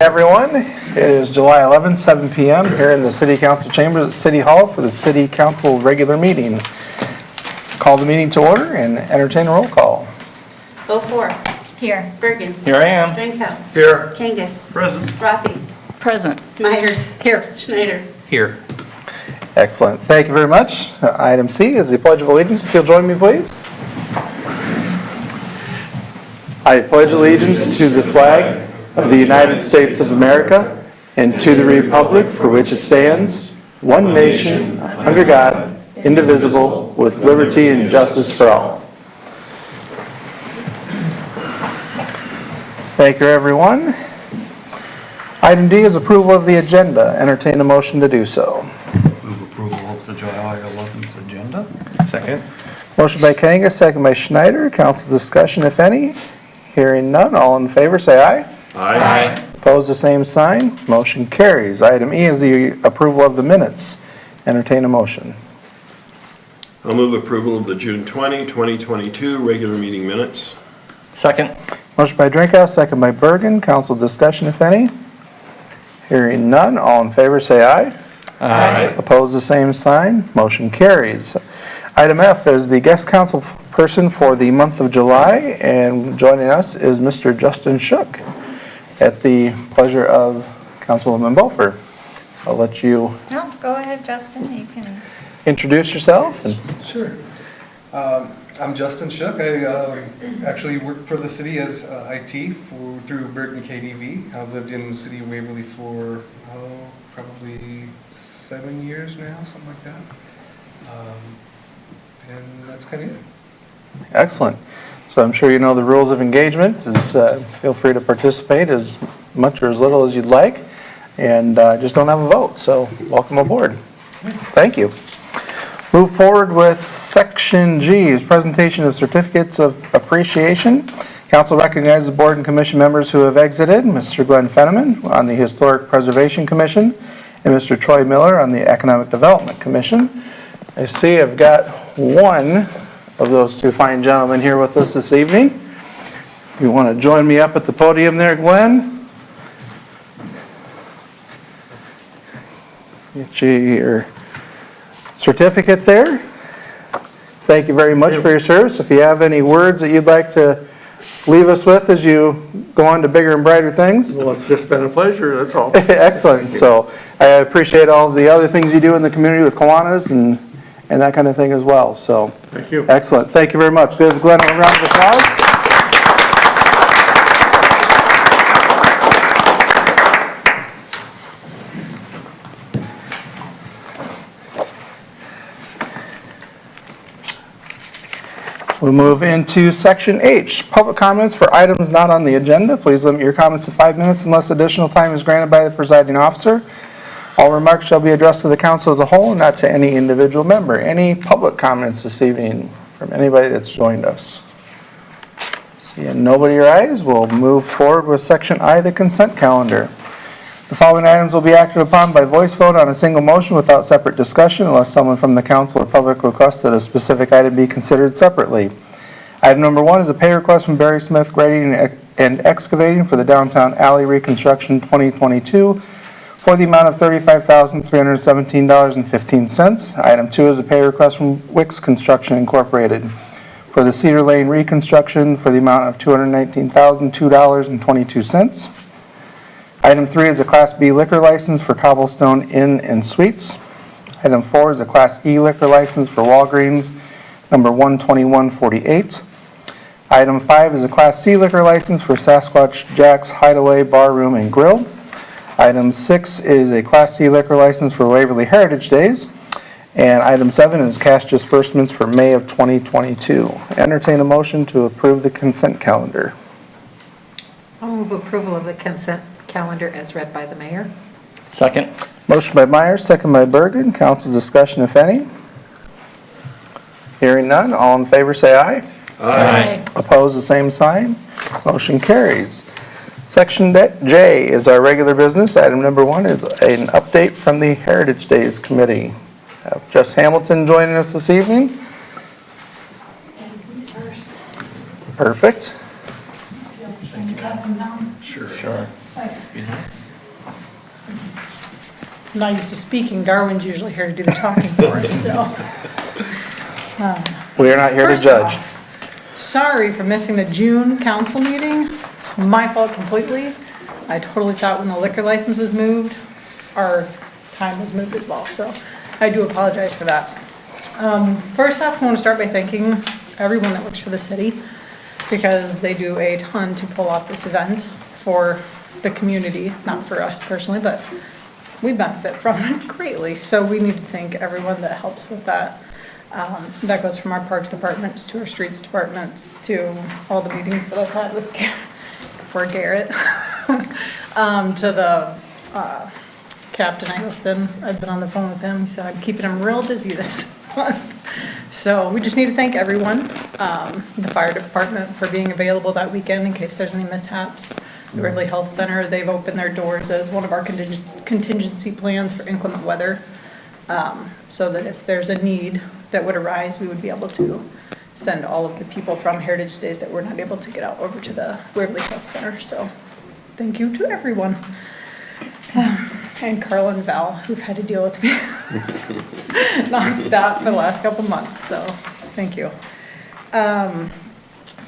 Everyone, it is July 11th, 7 p.m. here in the City Council chambers at City Hall for the City Council regular meeting. Call the meeting to order and entertain a roll call. Beaufore. Here. Birgen. Here I am. Drenkow. Here. Kangas. Present. Rathe. Present. Meyers. Here. Schneider. Here. Excellent. Thank you very much. Item C is the Pledge of Allegiance. If you'll join me, please. I pledge allegiance to the flag of the United States of America and to the republic for which it stands, one nation, under God, indivisible, with liberty and justice for all. Thank you, everyone. Item D is approval of the agenda. Entertain a motion to do so. Move approval of the July 11th agenda. Second. Motion by Kangas, second by Schneider. Council discussion, if any. Hearing none, all in favor say aye. Aye. Opposed, the same sign. Motion carries. Item E is the approval of the minutes. Entertain a motion. I'll move approval of the June 20, 2022 regular meeting minutes. Second. Motion by Drenkow, second by Birgen. Council discussion, if any. Hearing none, all in favor say aye. Aye. Opposed, the same sign. Motion carries. Item F is the guest council person for the month of July, and joining us is Mr. Justin Shook at the pleasure of Councilwoman Beaufore. So I'll let you No, go ahead, Justin. You can. introduce yourself. Sure. I'm Justin Shook. I actually work for the city as IT through Birgen KDV. I've lived in the city of Waverly for probably 7 years now, something like that. And that's kind of it. Excellent. So I'm sure you know the rules of engagement. Is feel free to participate as much or as little as you'd like, and just don't have a vote. So welcome aboard. Thank you. Move forward with Section G, presentation of certificates of appreciation. Council recognizes the board and commission members who have exited: Mr. Glenn Fenneman on the Historic Preservation Commission and Mr. Troy Miller on the Economic Development Commission. I see I've got one of those two fine gentlemen here with us this evening. If you want to join me up at the podium there, Glenn. Get you your certificate there. Thank you very much for your service. If you have any words that you'd like to leave us with as you go on to bigger and brighter things. Well, it's just been a pleasure, that's all. Excellent. So I appreciate all the other things you do in the community with Kiwanis and that kind of thing as well. So Thank you. excellent. Thank you very much. Give Glenn a round of applause. We'll move into Section H, public comments for items not on the agenda. Please limit your comments to 5 minutes unless additional time is granted by the presiding officer. All remarks shall be addressed to the council as a whole and not to any individual member. Any public comments this evening from anybody that's joined us? Seeing nobody rise, we'll move forward with Section I, the consent calendar. The following items will be acted upon by voice vote on a single motion without separate discussion unless someone from the council or public requests that a specific item be considered separately. Item number 1 is a pay request from Barry Smith Grading and Excavating for the Downtown Alley Reconstruction 2022 for the amount of $35,317.15. Item 2 is a pay request from Wicks Construction Incorporated for the Cedar Lane Reconstruction for the amount of $219,002.22. Item 3 is a Class B liquor license for Cobblestone Inn and Suites. Item 4 is a Class E liquor license for Walgreens, number 12148. Item 5 is a Class C liquor license for Sasquatch Jack's Hideaway Bar Room and Grill. Item 6 is a Class C liquor license for Waverly Heritage Days. And item 7 is cash disbursements for May of 2022. Entertain a motion to approve the consent calendar. I'll move approval of the consent calendar as read by the mayor. Second. Motion by Meyers, second by Birgen. Council discussion, if any. Hearing none, all in favor say aye. Aye. Opposed, the same sign. Motion carries. Section J is our regular business. Item number 1 is an update from the Heritage Days Committee. Jess Hamilton joining us this evening. Perfect. pass them down? Sure. Sure. Thanks. I'm not used to speaking. Darwin's usually here to do the talking for us, so. We are not here to First of all, judge. sorry for missing the June council meeting. My fault completely. I totally thought when the liquor license was moved, our time was moved as well, so I do apologize for that. First off, I want to start by thanking everyone that works for the city because they do a ton to pull off this event for the community, not for us personally, but we benefit from it greatly. So we need to thank everyone that helps with that. That goes from our parks departments to our streets departments to all the meetings that I've had with poor Garrett, to the Captain Eggleston. I've been on the phone with him, so I'm keeping him real busy this month. So we just need to thank everyone, the fire department for being available that weekend in case there's any mishaps. The Waverly Health Center, they've opened their doors as one of our contingency plans for inclement weather. So that if there's a need that would arise, we would be able to send all of the people from Heritage Days that were not able to get out over to the Waverly Health Center. So thank you to everyone. And Carl and Val, who've had to deal with me nonstop for the last couple months, so thank you.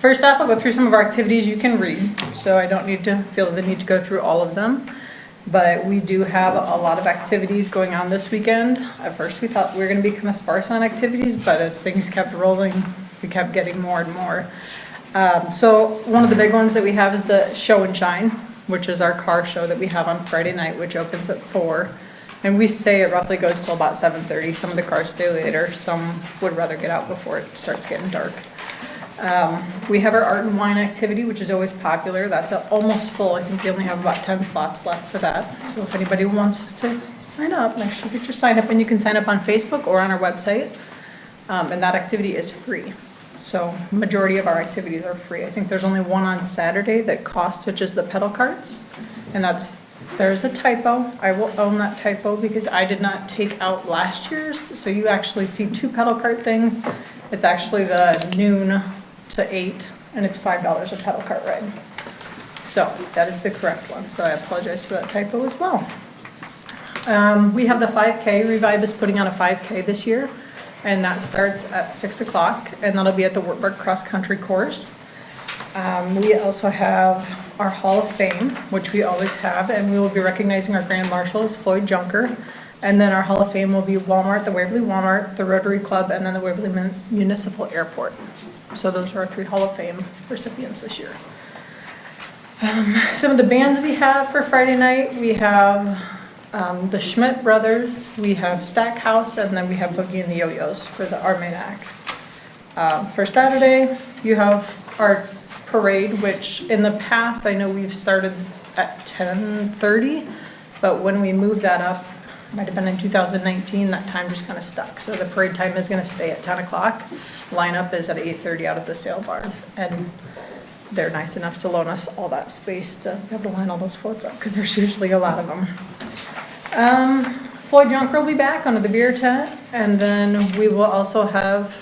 First off, I'll go through some of our activities you can read, so I don't need to feel the need to go through all of them. But we do have a lot of activities going on this weekend. At first, we thought we were going to be kind of sparse on activities, but as things kept rolling, we kept getting more and more. So one of the big ones that we have is the Show and Shine, which is our car show that we have on Friday night, which opens at 4. And we say it roughly goes till about 7:30. Some of the cars stay later. Some would rather get out before it starts getting dark. We have our art and wine activity, which is always popular. That's almost full. I think we only have about 10 slots left for that. So if anybody wants to sign up, make sure you get your sign up, and you can sign up on Facebook or on our website. And that activity is free. So majority of our activities are free. I think there's only one on Saturday that costs, which is the pedal carts. And there's a typo. I will own that typo because I did not take out last year's. So you actually see 2 pedal cart things. It's actually the noon to 8, and it's $5 a pedal cart ride. So that is the correct one. So I apologize for that typo as well. We have the 5K. Revive is putting on a 5K this year, and that starts at 6 o'clock, and that'll be at the Wartburg Cross Country Course. We also have our Hall of Fame, which we always have, and we will be recognizing our Grand Marshal as Floyd Junker. And then our Hall of Fame will be Walmart, the Waverly Walmart, the Rotary Club, and then the Waverly Municipal Airport. So those are our 3 Hall of Fame recipients this year. Some of the bands we have for Friday night, we have the Schmidt Brothers, we have Stackhouse, and then we have Boogie and the Yo-Yos for our main acts. For Saturday, you have our parade, which in the past, I know we've started at 10:30, but when we moved that up, might have been in 2019, that time just kind of stuck. So the parade time is going to stay at 10 o'clock. Lineup is at 8:30 out of the sale barn. And they're nice enough to loan us all that space to be able to line all those floats up because there's usually a lot of them. Floyd Junker will be back under the beer tent. And then we will also have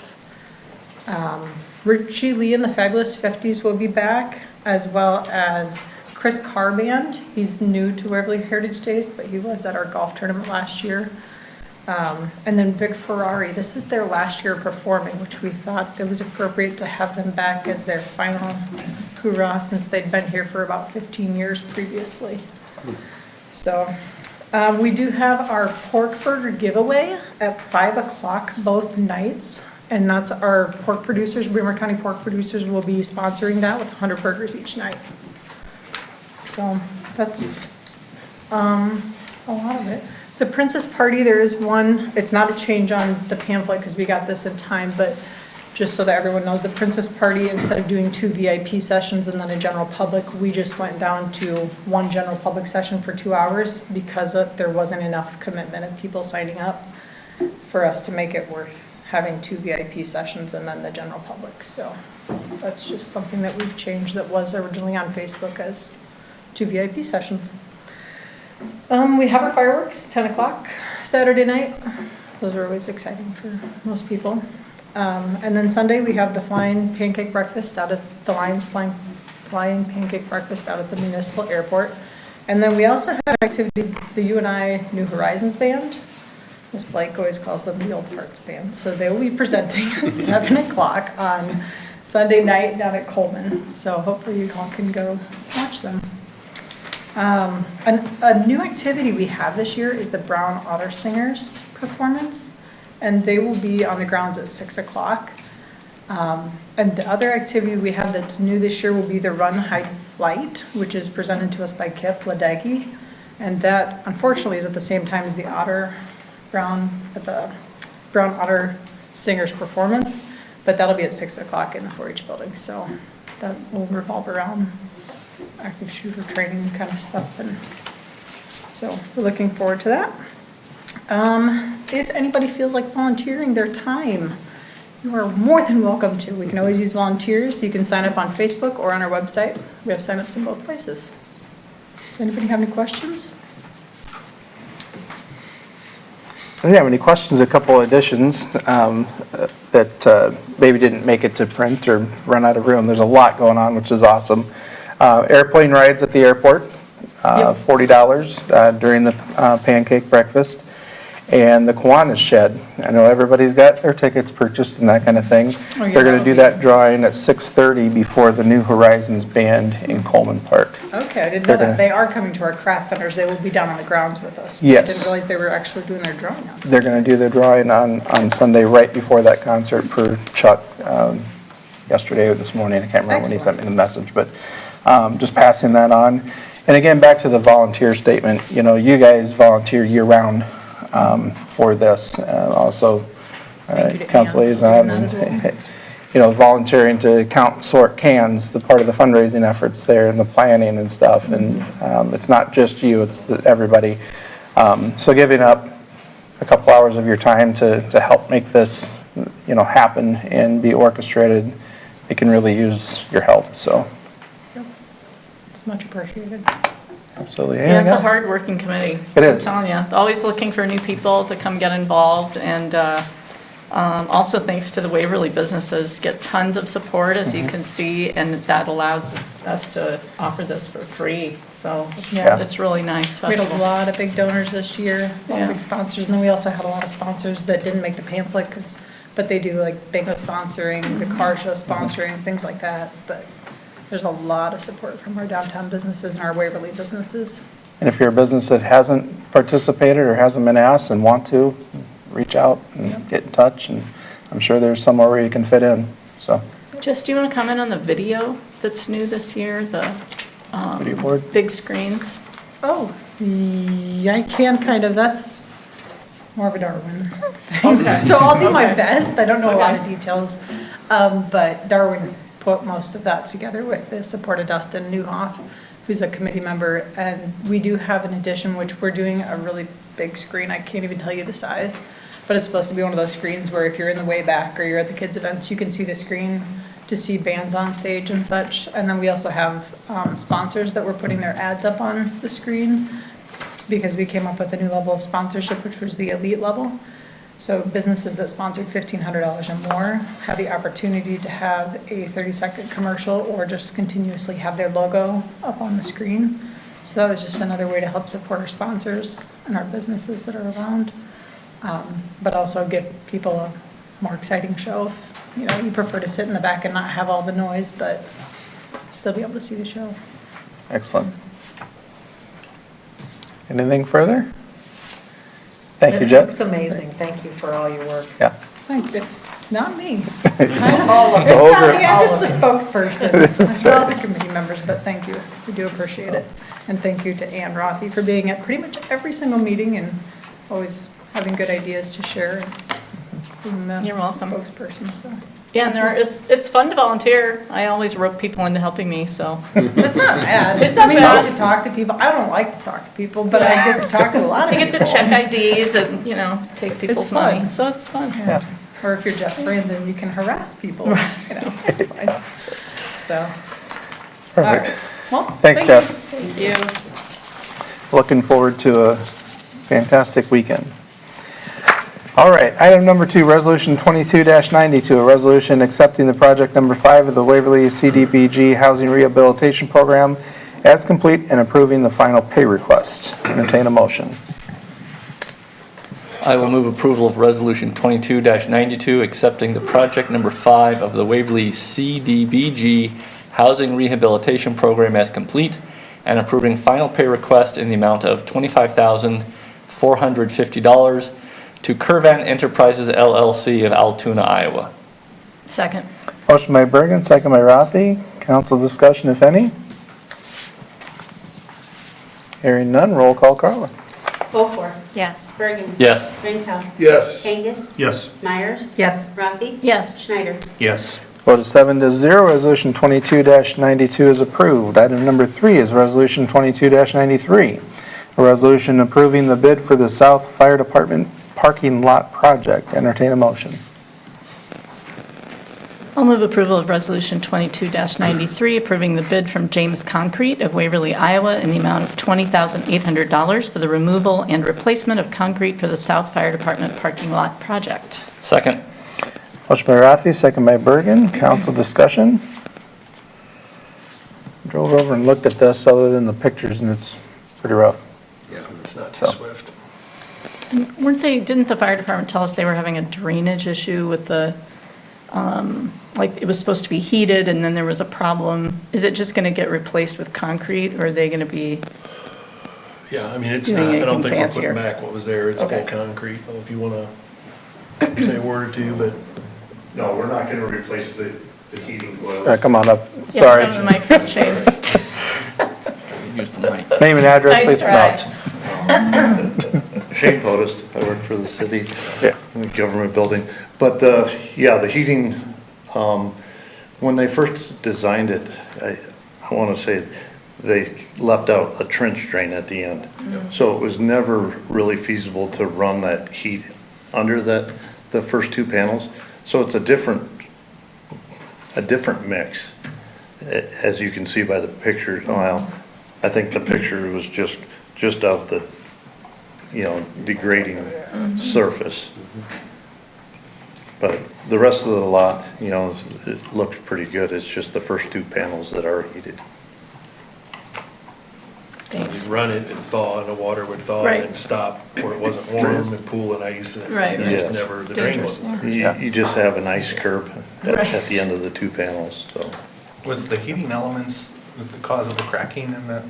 Richie Lee and the Fabulous 50s will be back, as well as Chris Carr Band. He's new to Waverly Heritage Days, but he was at our golf tournament last year. And then Vic Ferrari, this is their last year performing, which we thought it was appropriate to have them back as their final hoorah since they'd been here for about 15 years previously. So we do have our pork burger giveaway at 5 o'clock both nights. And that's our pork producers, Bremer County pork producers will be sponsoring that with 100 burgers each night. So that's a lot of it. The Princess Party, there is one, it's not a change on the pamphlet because we got this in time, but just so that everyone knows, the Princess Party, instead of doing 2 VIP sessions and then a general public, we just went down to 1 general public session for 2 hours because there wasn't enough commitment of people signing up for us to make it worth having 2 VIP sessions and then the general public. So that's just something that we've changed that was originally on Facebook as 2 VIP sessions. We have our fireworks, 10 o'clock Saturday night. Those are always exciting for most people. And then Sunday we have the flying pancake breakfast out of the Lions Flying flying pancake breakfast out at the municipal airport. And then we also have an activity, the UNI New Horizons Band. Ms. Blake always calls them the Old Farts Band. So they will be presenting at 7 o'clock on Sunday night down at Coleman. So hopefully you all can go watch them. A new activity we have this year is the Brown Otter Singers performance. And they will be on the grounds at 6 o'clock. And the other activity we have that's new this year will be the Run, Hide, Flight, which is presented to us by Kip Ladegi. And that unfortunately is at the same time as the Brown Otter Singers performance, but that'll be at 6 o'clock in the 4-H building. So that will revolve around active shooter training kind of stuff. And so we're looking forward to that. If anybody feels like volunteering their time, you are more than welcome to. We can always use volunteers. You can sign up on Facebook or on our website. We have signups in both places. Does anybody have any questions? I didn't have any questions, a couple additions that maybe didn't make it to print or run out of room. There's a lot going on, which is awesome. Airplane rides at the airport, $40 during the pancake breakfast. And the Kiwanis Shed, I know everybody's got their tickets purchased and that kind of thing. Oh, yeah, They're going to do that drawing at 6:30 before the New Horizons Band in Coleman Park. Okay, I didn't know They're that. gonna- They are coming to our craft vendors. They will be down on the grounds with us. I Yes. didn't realize they were actually doing their drawing on They're going to do the drawing on Sunday right before that concert per Chuck yesterday or this morning. I can't remember when he sent me the message, but just passing that on. And again, back to the volunteer statement, you know, you guys volunteer year-round for this. Also, Thank you to council Ann for liaison, doing that as well. you know, volunteering to count, sort cans, the part of the fundraising efforts there and the planning and stuff. And it's not just you, it's everybody. So giving up a couple hours of your time to help make this, you know, happen and be orchestrated, they can really use your help, so. It's much appreciated. Absolutely. Yeah, Anything it's a else? hard-working committee. It is. I'm telling you, always looking for new people to come get involved, and also thanks to the Waverly businesses, get tons of support, as you can see, and that allows us to offer this for free, so Yeah. it's really nice We had a festival. lot of big donors this year, a lot of Yeah. big sponsors, and then we also had a lot of sponsors that didn't make the pamphlet, but they do like bingo sponsoring, the car show sponsoring, things like that. But there's a lot of support from our downtown businesses and our Waverly businesses. And if you're a business that hasn't participated or hasn't been asked and want to, reach out and get in touch, and I'm sure there's somewhere where you can fit in, so. Jess, do you want to comment on the video that's new this year, the Video board? big screens? Oh, yeah, I can kind of, that's more of a Darwin. Okay. So I'll do my Okay. best. I don't know a lot of Okay. details. But Darwin put most of that together with the support of Dustin Newhoff, who's a committee member. And we do have an addition, which we're doing a really big screen. I can't even tell you the size, but it's supposed to be one of those screens where if you're in the way back or you're at the kids' events, you can see the screen to see bands on stage and such. And then we also have sponsors that were putting their ads up on the screen, because we came up with a new level of sponsorship, which was the elite level. So businesses that sponsored $1,500 or more have the opportunity to have a 30-second commercial or just continuously have their logo up on the screen. So that was just another way to help support our sponsors and our businesses that are around, but also give people a more exciting show. If, you know, you prefer to sit in the back and not have all the noise, but still be able to see the show. Excellent. Anything further? Thank you, It Jeff. looks amazing. Thank you for all your work. Yeah. Thank you. It's not me. All of It's it. not me, I'm All just a of it. spokesperson. It's all the committee members, but thank you. We do appreciate it. And thank you to Ann Rathe for being at pretty much every single meeting and always having good ideas to share and being the You're welcome. spokesperson, so. Yeah, and it's fun to volunteer. I always rope people into helping me, so. It's not bad. It's not I mean, bad. I get to talk to people. I don't like to talk to people, but I get to talk to a lot of I people. get to check IDs and, you know, take people's fun. money, so it's fun. Yeah. Or if you're Jeff Brandon, you can harass people, you know, it's fine. So. all right. Perfect. Well, Thanks, thank you. Jess. Thank you. Looking forward to a fantastic weekend. All right, item number 2, resolution 22-92, a resolution accepting the project number 5 of the Waverly CDBG Housing Rehabilitation Program as complete and approving the final pay request. Entertain a motion. I will move approval of Resolution 22-92, accepting the project number 5 of the Waverly CDBG Housing Rehabilitation Program as complete and approving final pay request in the amount of $25,450 to Curvan Enterprises LLC of Altoona, Iowa. Second. Motion by Birgen, second by Rathe. Council discussion, if any? Hearing none, roll call, Carla. Beaufore. Yes. Bergen. Yes. Drenkow. Yes. Kangas. Yes. Myers. Yes. Rathe. Yes. Schneider. Yes. Vote of 7-0, resolution 22-92 is approved. Item number 3 is resolution 22-93, a resolution approving the bid for the South Fire Department parking lot project. Entertain a motion. I'll move approval of Resolution 22-93, approving the bid from James Concrete of Waverly, Iowa, in the amount of $20,800 for the removal and replacement of concrete for the South Fire Department parking lot project. Second. Motion by Rathe, second by Birgen. Council discussion. Drove over and looked at this other than the pictures, and it's pretty rough. Yeah, it's not So. too swift. And didn't the fire department tell us they were having a drainage issue with the, like, it was supposed to be heated and then there was a problem? Is it just going to get replaced with concrete, or are they going to be? Yeah, I mean, it's Doing not, I don't anything think we're fancier. putting back what was there, it's full Okay. concrete. I don't know if you wanna say a word or two, but No, we're not gonna replace the heating oil. Come on up. Yeah, Sorry. come to the microphone, Shane. Use the mic. Name and address, Nice please. try. Shane Podest, I work for the city, Yeah. in the government building. But, yeah, the heating, when they first designed it, I want to say they left out a trench drain at the end. So it was never really feasible to run that heat under the first two panels. So it's a different mix, as you can see by the picture. Well, I think the picture was just of the, degrading surface. But the rest of the lot, it looked pretty good. It's just the first two panels that are heated. Thanks. you'd run it and thaw, and the water would thaw Right. and then stop where it wasn't warm and pool and ice, and Right, it right. just Yes. never, the drain Dangerous. wasn't there. You just have an ice curb at Right. the end of the two panels, so. Was the heating elements the cause of the cracking in the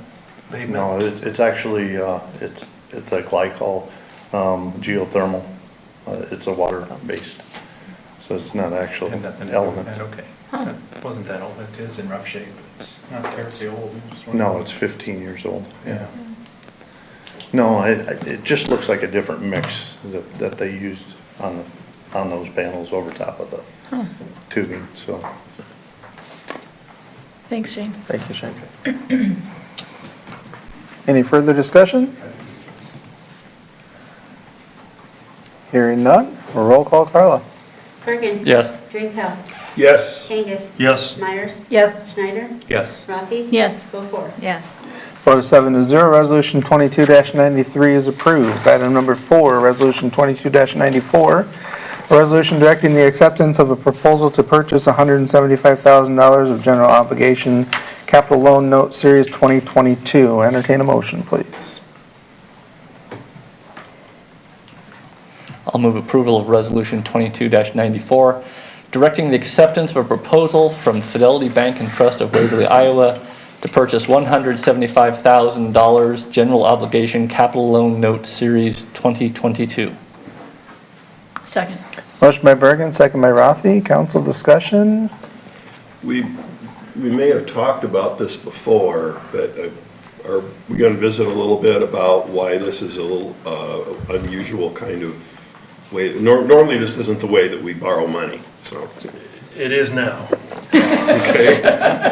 pavement? No, it's actually, it's a glycol, geothermal. It's a water-based, so it's not actual And nothing to do with element. that, okay. So it wasn't that old, it is in rough shape, it's not terribly old. I'm just No, wondering. it's 15 years old, yeah. Yeah. No, it just looks like a different mix that they used on those panels over top of the tubing, so. Thanks, Shane. Thank you, Shane. Any further discussion? Hearing none, roll call, Carla. Bergen. Yes. Drenkow. Yes. Kangas. Yes. Myers. Yes. Schneider. Yes. Rathe. Yes. Beaufore. Yes. Vote of 7-0, resolution 22-93 is approved. Item number 4, resolution 22-94, a resolution directing the acceptance of a proposal to purchase $175,000 of general obligation capital loan note series 2022. Entertain a motion, please. I'll move approval of Resolution 22-94, directing the acceptance of a proposal from Fidelity Bank and Trust of Waverly, Iowa, to purchase $175,000 general obligation capital loan note series 2022. Second. Motion by Birgen, second by Rathe. Council discussion. We may have talked about this before, but are we going to visit a little bit about why this is a little unusual kind of way? Normally, this isn't the way that we borrow money, so. It is now. Okay.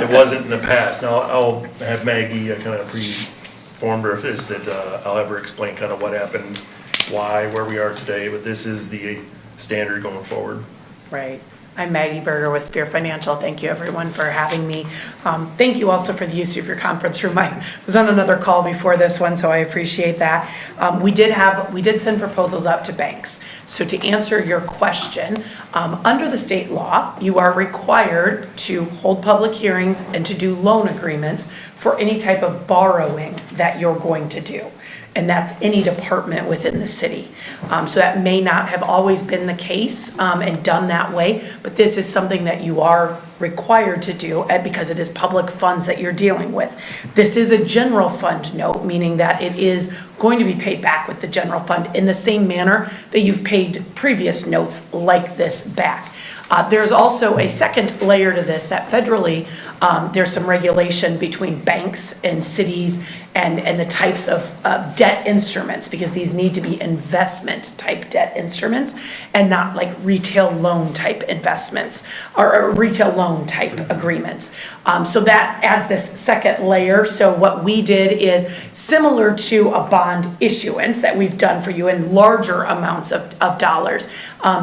It wasn't in the past. Now, I'll have Maggie kind of pre-formed her of this, that I'll have her explain kind of what happened, why, where we are today, but this is the standard going forward. Right. I'm Maggie Berger with Spear Financial. Thank you, everyone, for having me. Thank you also for the use of your conference room. I was on another call before this one, so I appreciate that. We did send proposals out to banks. So to answer your question, under the state law, you are required to hold public hearings and to do loan agreements for any type of borrowing that you're going to do. And that's any department within the city. So that may not have always been the case and done that way, but this is something that you are required to do because it is public funds that you're dealing with. This is a general fund note, meaning that it is going to be paid back with the general fund in the same manner that you've paid previous notes like this back. There's also a second layer to this that federally, there's some regulation between banks and cities and the types of debt instruments, because these need to be investment type debt instruments and not like retail loan type investments or retail loan type agreements. So that adds this second layer. So what we did is similar to a bond issuance that we've done for you in larger amounts of dollars.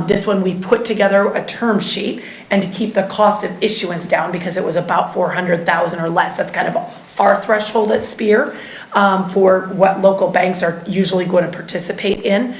This one we put together a term sheet, and to keep the cost of issuance down, because it was about 400,000 or less. That's kind of our threshold at Spear for what local banks are usually going to participate in.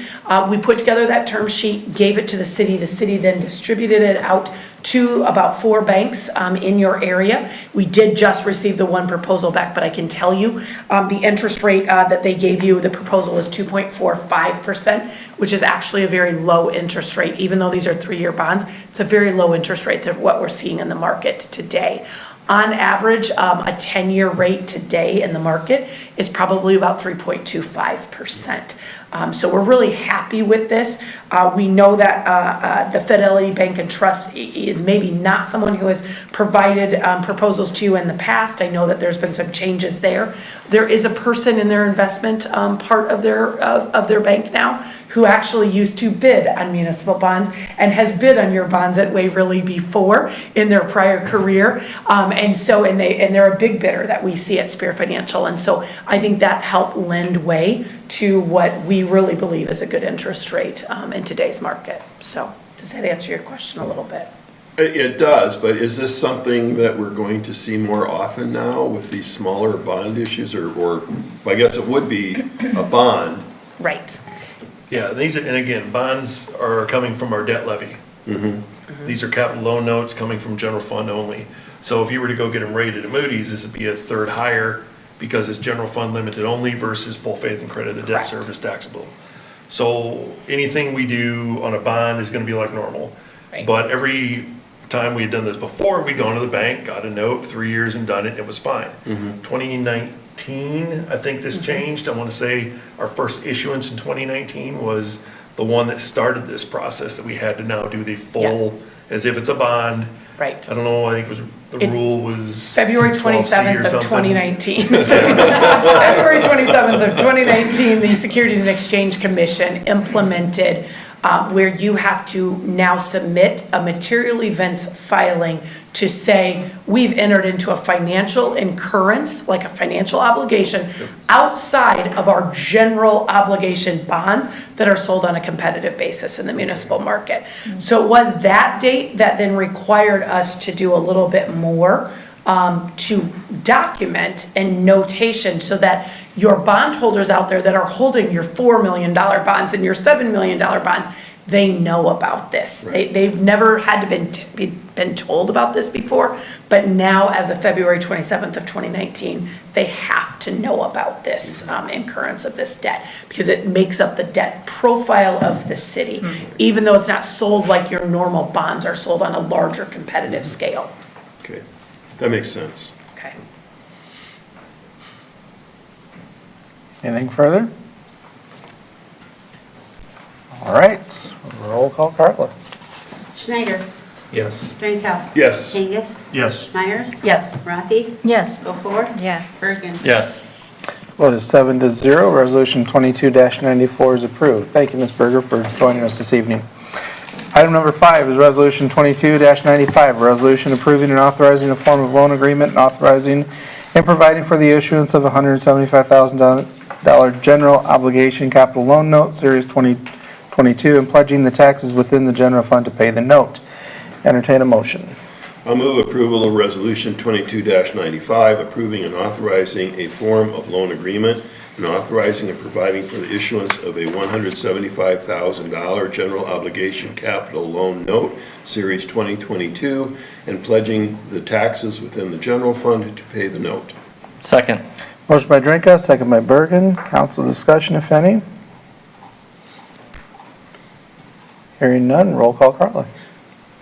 We put together that term sheet, gave it to the city. The city then distributed it out to about 4 banks in your area. We did just receive the one proposal back, but I can tell you the interest rate that they gave you, the proposal is 2.45%, which is actually a very low interest rate. Even though these are 3-year bonds, it's a very low interest rate than what we're seeing in the market today. On average, a 10-year rate today in the market is probably about 3.25%. So we're really happy with this. We know that the Fidelity Bank and Trust is maybe not someone who has provided proposals to you in the past. I know that there's been some changes there. There is a person in their investment part of their bank now who actually used to bid on municipal bonds and has bid on your bonds at Waverly before in their prior career. And they're a big bidder that we see at Spear Financial. And so I think that helped lend way to what we really believe is a good interest rate in today's market. So does that answer your question a little bit? It does, but is this something that we're going to see more often now with these smaller bond issues, or I guess it would be a bond? Right. Yeah, and again, bonds are coming from our debt levy. Mm-hmm. These are capital loan notes coming from general fund only. So if you were to go get them rated at Moody's, this would be a third higher because it's general fund limited only versus full faith and credit, the debt Correct. service taxable. So anything we do on a bond is gonna be like normal. Right. But every time we had done this before, we'd gone to the bank, got a note, 3 years and done it, it was fine. Mm-hmm. 2019, I think this changed. I wanna say our first issuance in 2019 was the one that started this process that we had to now do the full, as if it's a bond. Right. I don't know, I think it was, the rule was. February 12C or 27th of something. 2019. February 27th of 2019, the Securities and Exchange Commission implemented where you have to now submit a material events filing to say, we've entered into a financial incurrence, like a financial obligation, outside of our general obligation bonds that are sold on a competitive basis in the municipal market. So it was that date that then required us to do a little bit more to document and notation so that your bondholders out there that are holding your $4 million bonds and your $7 million bonds, they know about this. Right. They've never had to been told about this before, but now as of February 27th of 2019, they have to know about this incurrence of this debt because it makes up the debt profile of the city, even though it's not sold like your normal bonds are sold on a larger competitive scale. Okay, that makes sense. Okay. Anything further? All right, roll call, Carla. Schneider. Yes. Drenkow. Yes. Kangas. Yes. Meyers. Yes. Rathe. Yes. Beaufore. Yes. Birgen. Yes. Vote is 7-0, resolution 22-94 is approved. Thank you, Ms. Berger, for joining us this evening. Item number 5 is resolution 22-95, a resolution approving and authorizing a form of loan agreement and authorizing and providing for the issuance of a $175,000 general obligation capital loan note, series 2022, and pledging the taxes within the general fund to pay the note. Entertain a motion. I'll move approval of Resolution 22-95, approving and authorizing a form of loan agreement and authorizing and providing for the issuance of a $175,000 general obligation capital loan note, Series 2022, and pledging the taxes within the general fund to pay the note. Second. Motion by Drenkow, second by Birgen. Council discussion, if any. Hearing none, roll call, Carla.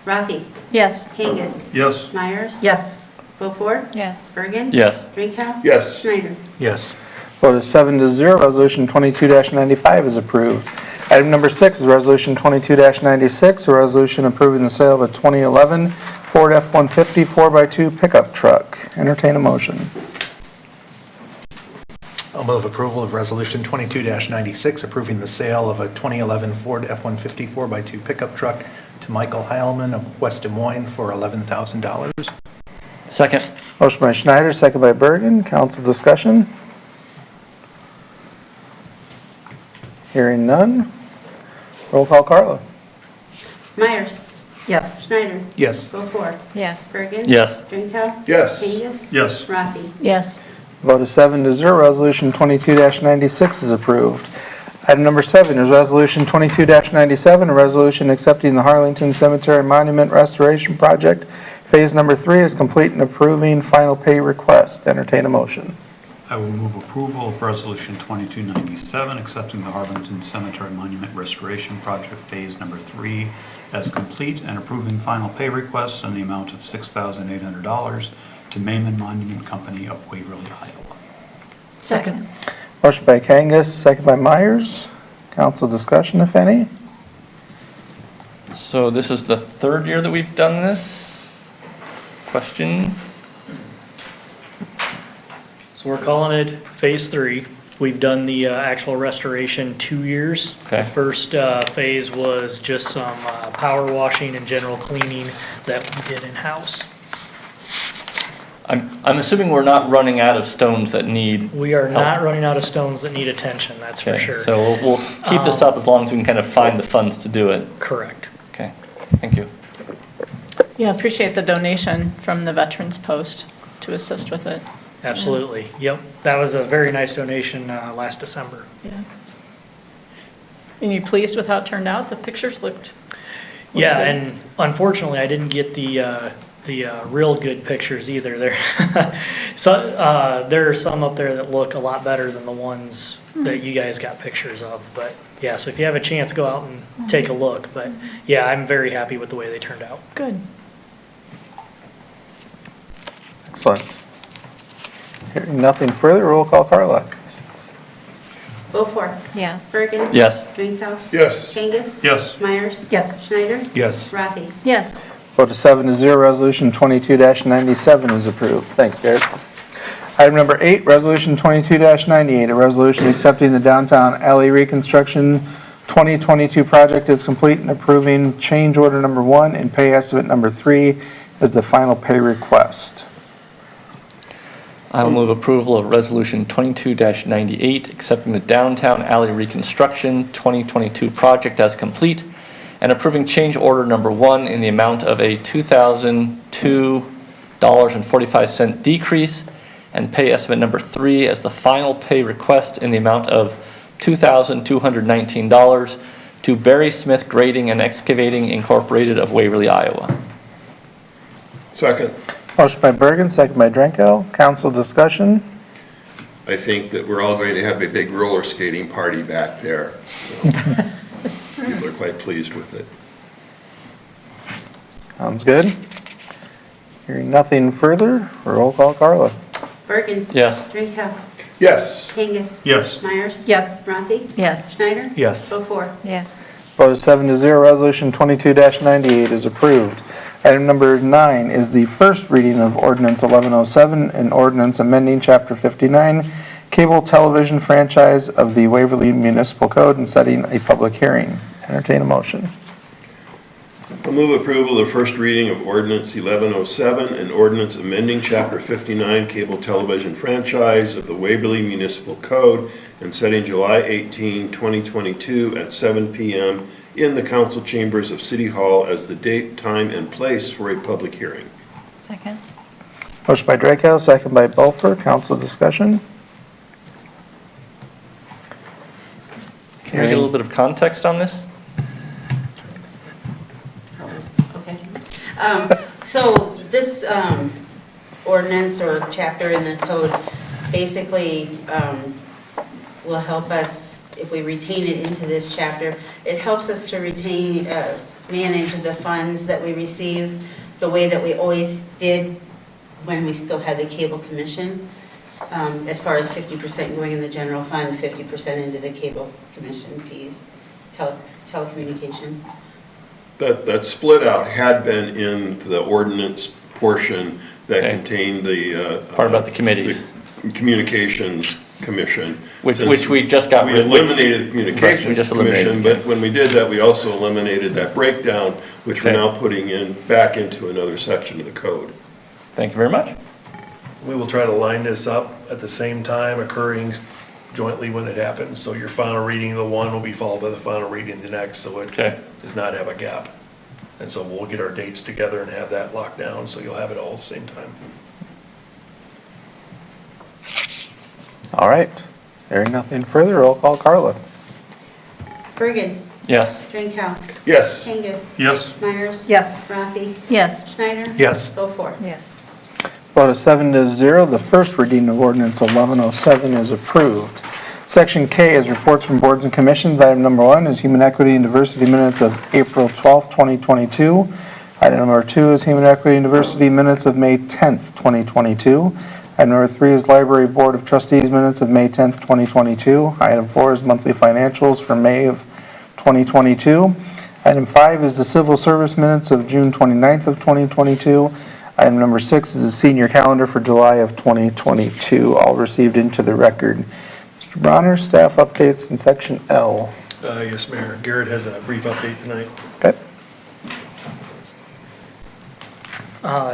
Rathe, Yes. Kangas, Yes. Meyers, Yes. Beaufore, Yes. Birgen, Yes. Drenkow, Yes. Schneider. Yes. Vote is 7-0, Resolution 22-95 is approved. Item number 6 is Resolution 22-96, a resolution approving the sale of a 2011 Ford F-150 4x2 pickup truck. Entertain a motion. I'll move approval of Resolution 22-96, approving the sale of a 2011 Ford F-150 4x2 pickup truck to Michael Heilman of West Des Moines for $11,000. Second. Motion by Schneider, second by Birgen. Council discussion. Hearing none. Roll call, Carla. Myers, Yes. Schneider, Yes. Beaufore, Yes. Birgen. Yes. Drenkow. Yes. Kangas. Yes. Rathe. Yes. Vote is 7-0, Resolution 22-96 is approved. Item number 7 is Resolution 22-97, a resolution accepting the Harlington Cemetery Monument Restoration Project. Phase number 3 is complete and approving final pay request. Entertain a motion. I will move approval of Resolution 2297, accepting the Harlington Cemetery Monument Restoration Project Phase Number 3 as complete and approving final pay requests in the amount of $6,800 to Meyers Monument Company of Waverly, Iowa. Second. Motion by Kangas, second by Meyers. Council discussion, if any. So this is the third year that we've done this? Question? So we're calling it Phase 3. We've done the actual restoration 2 years. Okay. The first phase was just some power washing and general cleaning that we did in-house. I'm assuming we're not running out of stones that need. We are help. not running out of stones that need attention, that's for Okay, sure. so we'll keep this up as long as we can kind of find the funds to do it. Correct. Okay, thank you. Yeah, appreciate the donation from the Veterans Post to assist with it. Absolutely. Yep. That was a very nice donation last December. Yeah. And you pleased with how it turned out? The pictures looked Yeah, good. and unfortunately, I didn't get the real good pictures either. There are some up there that look a lot better than the ones that you guys got pictures of. But yeah, so if you have a chance, go out and take a look. But yeah, I'm very happy with the way they turned out. Good. Excellent. Hearing nothing further, roll call, Carla. Beaufore, Yes. Birgen. Yes. Drenkow. Yes. Kangas. Yes. Myers. Yes. Schneider. Yes. Rathe. Yes. Vote is 7-0, Resolution 22-97 is approved. Thanks, Garrett. Item number 8, Resolution 22-98, a resolution accepting the downtown alley reconstruction 2022 project is complete and approving change order number 1 and pay estimate number 3 as the final pay request. I will move approval of Resolution 22-98, accepting the downtown alley reconstruction 2022 project as complete and approving change order number 1 in the amount of a $2,002.45 decrease and pay estimate number 3 as the final pay request in the amount of $2,219 to Barry Smith Grading and Excavating Incorporated of Waverly, Iowa. Second. Motion by Birgen, second by Drenkow. Council discussion. I think that we're all going to have a big roller skating party back there. So people are quite pleased with it. Sounds good. Hearing nothing further, roll call, Carla. Birgen. Yes. Drenkow. Yes. Kangas. Yes. Myers. Yes. Rathe. Yes. Schneider. Yes. Beaufore. Yes. Vote is 7-0, Resolution 22-98 is approved. Item number 9 is the first reading of Ordinance 1107, an ordinance amending Chapter 59, Cable Television Franchise of the Waverly Municipal Code and setting a public hearing. Entertain a motion. I'll move approval of first reading of Ordinance 1107, an ordinance amending Chapter 59 Cable Television Franchise of the Waverly Municipal Code and setting July 18, 2022 at 7 p.m. in the council chambers of City Hall as the date, time, and place for a public hearing. Second. Motion by Drenkow, second by Beaufort. Council discussion? Can we get a little bit of context on this? Okay. So this ordinance or chapter in the code basically will help us, if we retain it into this chapter, it helps us to retain, manage the funds that we receive the way that we always did when we still had the cable commission, as far as 50% going in the general fund, 50% into the cable commission fees, telecommunication. That split out had been in the ordinance portion that Okay. contained the. Part about the committees. the Communications Commission. Which Since we just got We rid of. eliminated the Right, we Communications just eliminated Commission, but when we did that, we also eliminated that breakdown, which we're Okay. now putting in, back into another section of the code. Thank you very much. We will try to line this up at the same time, occurring jointly when it happens. So your final reading of the one will be followed by the final reading of the next, so it Okay. does not have a gap. And so we'll get our dates together and have that locked down, so you'll have it all at the same time. All right. Hearing nothing further, roll call. Carla? Birgen, Yes. Drenkow, Yes. Kangas, Yes. Meyers. Yes. Rathe, Yes. Schneider. Yes. Beaufort. Yes. Vote of 7-0, the first reading of ordinance 1107 is approved. Section K is reports from boards and commissions. Item number 1 is Human Equity and Diversity minutes of April 12th, 2022. Item number 2 is Human Equity and Diversity minutes of May 10th, 2022. Item number 3 is Library Board of Trustees minutes of May 10th, 2022. Item 4 is monthly financials for May of 2022. Item 5 is the Civil Service minutes of June 29th of 2022. Item number 6 is the senior calendar for July of 2022, all received into the record. Mr. Bronner, staff updates in section L. Yes, Mayor. Garrett has a brief update tonight. Okay.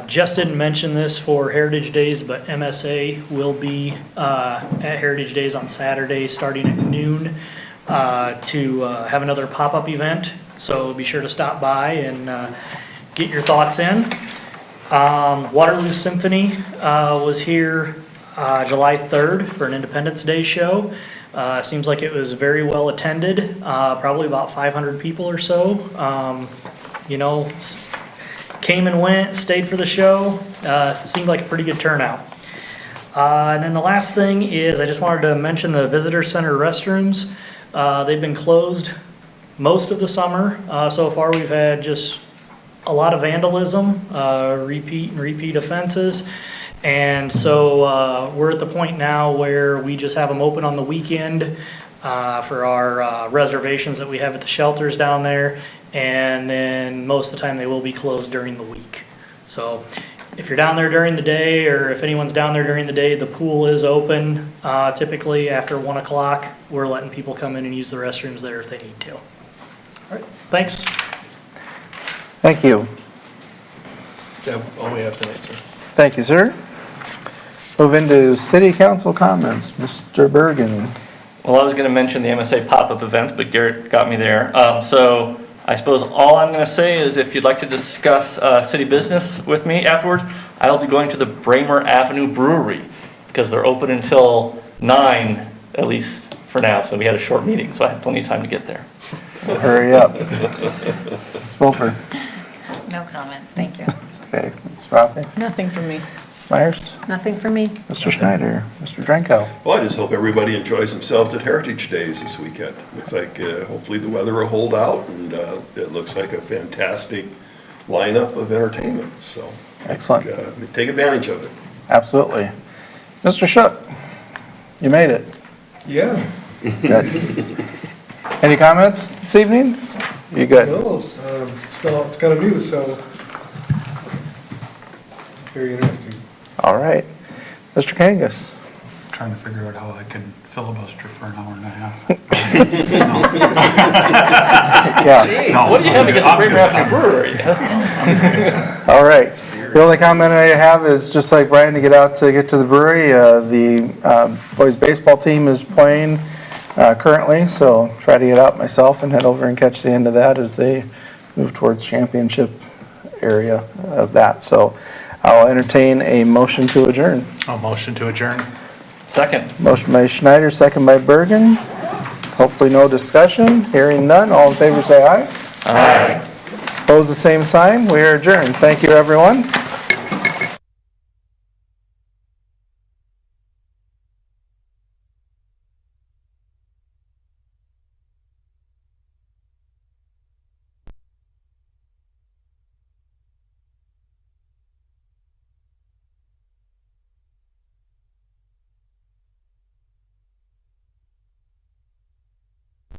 Just didn't mention this for Heritage Days, but MSA will be at Heritage Days on Saturday, starting at noon, to have another pop-up event. So be sure to stop by and get your thoughts in. Waterloo Symphony was here July 3rd for an Independence Day show. Seems like it was very well attended, probably about 500 people or so. Came and went, stayed for the show. Seemed like a pretty good turnout. And then the last thing is I just wanted to mention the visitor center restrooms. They've been closed most of the summer. So far we've had just a lot of vandalism, repeat offenses. And so we're at the point now where we just have them open on the weekend for our reservations that we have at the shelters down there. And then most of the time they will be closed during the week. So if you're down there during the day, or if anyone's down there during the day, the pool is open. Typically after 1 o'clock, we're letting people come in and use the restrooms there if they need to. All right, thanks. Thank you. That's all we have tonight, sir. Thank you, sir. Move into city council comments. Mr. Birgen. Well, I was going to mention the MSA pop-up event, but Garrett got me there. So I suppose all I'm going to say is if you'd like to discuss city business with me afterwards, I'll be going to the Bramer Avenue Brewery because they're open until 9, at least for now. So we had a short meeting, so I had plenty of time to get there. Hurry up. Ms. Beaufort. No comments, thank you. Okay. Ms. Rathe. Nothing from me. Myers. Nothing for me. Mr. Schneider. Mr. Drenkow. Well, I just hope everybody enjoys themselves at Heritage Days this weekend. Looks like hopefully the weather will hold out, and it looks like a fantastic lineup of entertainment. So Excellent. take advantage of it. Absolutely. Mr. Shook, you made it. Yeah. Good. Any comments this evening? You good? No, it's kind of new, so very interesting. All right. Mr. Kangas. Trying to figure out how I can filibuster for an hour and a half. Yeah. No, What do you have I'm against the good. Bramer Avenue Brewery? All right. The only comment I have is just like Brian to get out to get to the brewery. The boys baseball team is playing currently, so try to get out myself and head over and catch the end of that as they move towards championship area of that. So I'll entertain a motion to adjourn. I'll motion to adjourn. Second. Motion by Schneider, second by Birgen. Hopefully no discussion. Hearing none, all in favor say aye. Aye. Opposed, the same sign. We are adjourned. Thank you, everyone.